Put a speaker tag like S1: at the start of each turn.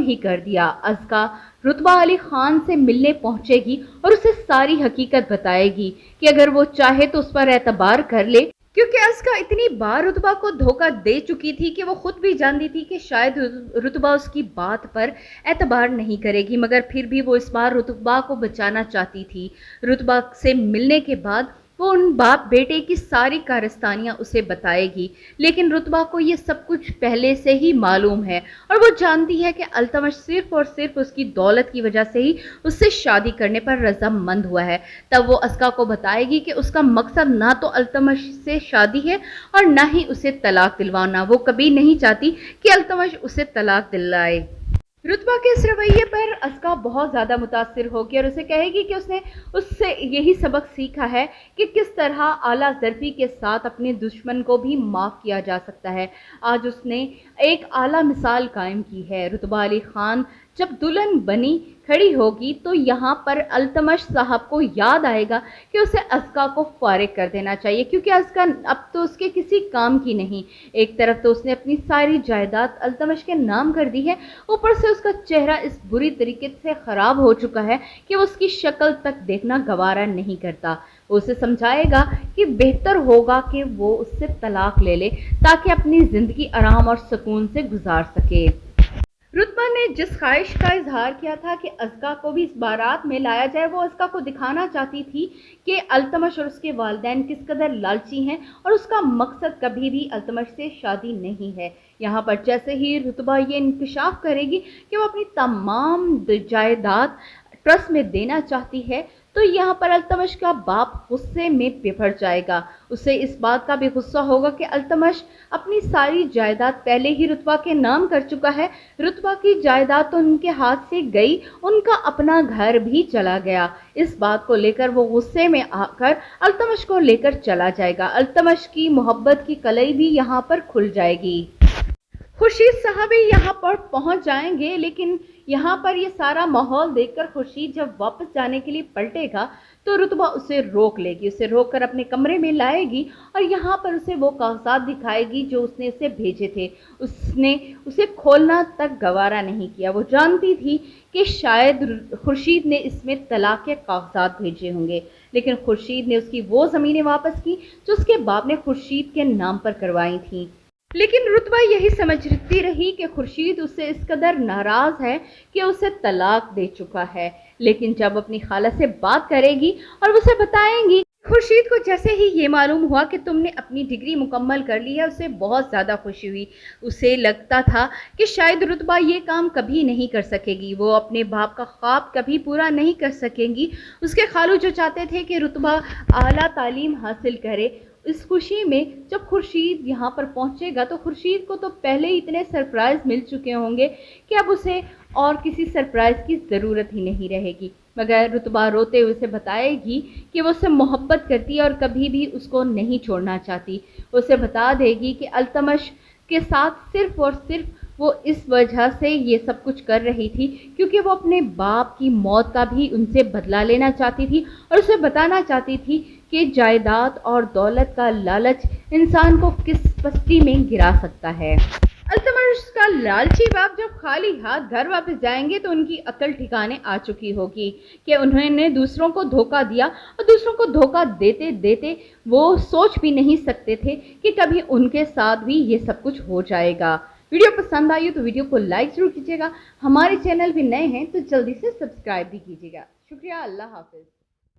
S1: ही कर दिया। अज़का रुतबा अली खान से मिलने पहुंचेगी और उसे सारी हकीकत बताएगी कि अगर वो चाहे तो उस पर एतबार कर ले, क्योंकि अज़का इतनी बार रुतबा को धोखा दे चुकी थी कि वो खुद भी जानती थी कि शायद रुतबा उसकी बात पर एतबार नहीं करेगी, मगर फिर भी वो इस बार रुतबा को बचाना चाहती थी। रुतबा से मिलने के बाद वो उन बाप बेटे की सारी कारस्तानियां उसे बताएगी, लेकिन रुतबा को ये सब कुछ पहले से ही मालूम है और वो जानती है कि अल्तमश सिर्फ और सिर्फ उसकी दौलत की वजह से ही उससे शादी करने पर रजामंद हुआ है। तब वो अज़का को बताएगी कि उसका मकसद ना तो अल्तमश से शादी है और ना ही उसे तलाक दिलवाना। वो कभी नहीं चाहती कि अल्तमश उसे तलाक दिलाए। रुतबा के इस रवैये पर अज़का बहुत ज़्यादा मुतासिर होगी और उसे कहेगी कि उसने उससे यही सबक सीखा है कि किस तरह आला ज़र्फ़ी के साथ अपने दुश्मन को भी माफ़ किया जा सकता है। आज उसने एक आला मिसाल कायम की है। रुतबा अली खान जब दुल्हन बनी खड़ी होगी तो यहाँ पर अल्तमश साहब को याद आएगा कि उसे अज़का को फारिग कर देना चाहिए, क्योंकि अज़का अब तो उसके किसी काम की नहीं। एक तरफ तो उसने अपनी सारी जायदाद अल्तमश के नाम कर दी है, ऊपर से उसका चेहरा इस बुरी तरीके से ख़राब हो चुका है कि वो उसकी शक्ल तक देखना गवारा नहीं करता। वो उसे समझाएगा कि बेहतर होगा कि वो उससे तलाक ले ले ताकि अपनी ज़िंदगी आराम और सुकून से गुजार सके। रुतबा ने जिस ख्वाहिश का इजहार किया था कि अज़का को भी इस बारात में लाया जाए, वो अज़का को दिखाना चाहती थी कि अल्तमश और उसके वालिदैन किस कदर लालची हैं और उसका मकसद कभी भी अल्तमश से शादी नहीं है। यहाँ पर जैसे ही रुतबा ये इंकशाफ करेगी कि वो अपनी तमाम जायदाद ट्रस्ट में देना चाहती है, तो यहाँ पर अल्तमश का बाप गुस्से में बिफर जाएगा। उसे इस बात का भी गुस्सा होगा कि अल्तमश अपनी सारी जायदाद पहले ही रुतबा के नाम कर चुका है। रुतबा की जायदाद तो उनके हाथ से गई, उनका अपना घर भी चला गया। इस बात को लेकर वो गुस्से में आकर अल्तमश को लेकर चला जाएगा। अल्तमश की मोहब्बत की कलई भी यहाँ पर खुल जाएगी। खुर्शीद साहब भी यहाँ पर पहुँच जाएंगे, लेकिन यहाँ पर ये सारा माहौल देखकर खुर्शीद जब वापस जाने के लिए पलटेगा तो रुतबा उसे रोक लेगी, उसे रोक कर अपने कमरे में लाएगी और यहाँ पर उसे वो कागजात दिखाएगी जो उसने उसे भेजे थे। उसने उसे खोलना तक गवारा नहीं किया। वो जानती थी कि शायद खुर्शीद ने इसमें तलाक के कागजात भेजे होंगे, लेकिन खुर्शीद ने उसकी वो ज़मीनें वापस की जो उसके बाप ने खुर्शीद के नाम पर करवाई थी। लेकिन रुतबा यही समझती रही कि खुर्शीद उससे इस कदर नाराज़ है कि उसे तलाक दे चुका है। लेकिन जब अपनी खाला से बात करेगी और उसे बताएंगी, खुर्शीद को जैसे ही ये मालूम हुआ कि तुमने अपनी डिग्री मुकम्मल कर ली है, उसे बहुत ज़्यादा खुशी हुई। उसे लगता था कि शायद रुतबा ये काम कभी नहीं कर सकेगी, वो अपने बाप का ख्वाब कभी पूरा नहीं कर सकेंगी। उसके खालू जो चाहते थे कि रुतबा आला तालीम हासिल करे, इस खुशी में जब खुर्शीद यहाँ पर पहुँचेगा तो खुर्शीद को तो पहले ही इतने सरप्राइज़ मिल चुके होंगे कि अब उसे और किसी सरप्राइज़ की ज़रूरत ही नहीं रहेगी। मगर रुतबा रोते हुए उसे बताएगी कि वो उससे मोहब्बत करती है और कभी भी उसको नहीं छोड़ना चाहती। उसे बता देगी कि अल्तमश के साथ सिर्फ़ और सिर्फ वो इस वजह से ये सब कुछ कर रही थी क्योंकि वो अपने बाप की मौत का भी उनसे बदला लेना चाहती थी और उसे बताना चाहती थी कि जायदाद और दौलत का लालच इंसान को किस पस्ती में गिरा सकता है। अल्तमश का लालची बाप जब खाली हाथ घर वापस जाएंगे तो उनकी अकल ठिकाने आ चुकी होगी कि उन्होंने दूसरों को धोखा दिया और दूसरों को धोखा देते देते वो सोच भी नहीं सकते थे कि कभी उनके साथ भी ये सब कुछ हो जाएगा। वीडियो पसंद आई तो वीडियो को लाइक जरूर कीजिएगा। हमारे चैनल भी नए हैं तो जल्दी से सब्सक्राइब भी कीजिएगा। शुक्रिया। अल्लाह हाफिज़।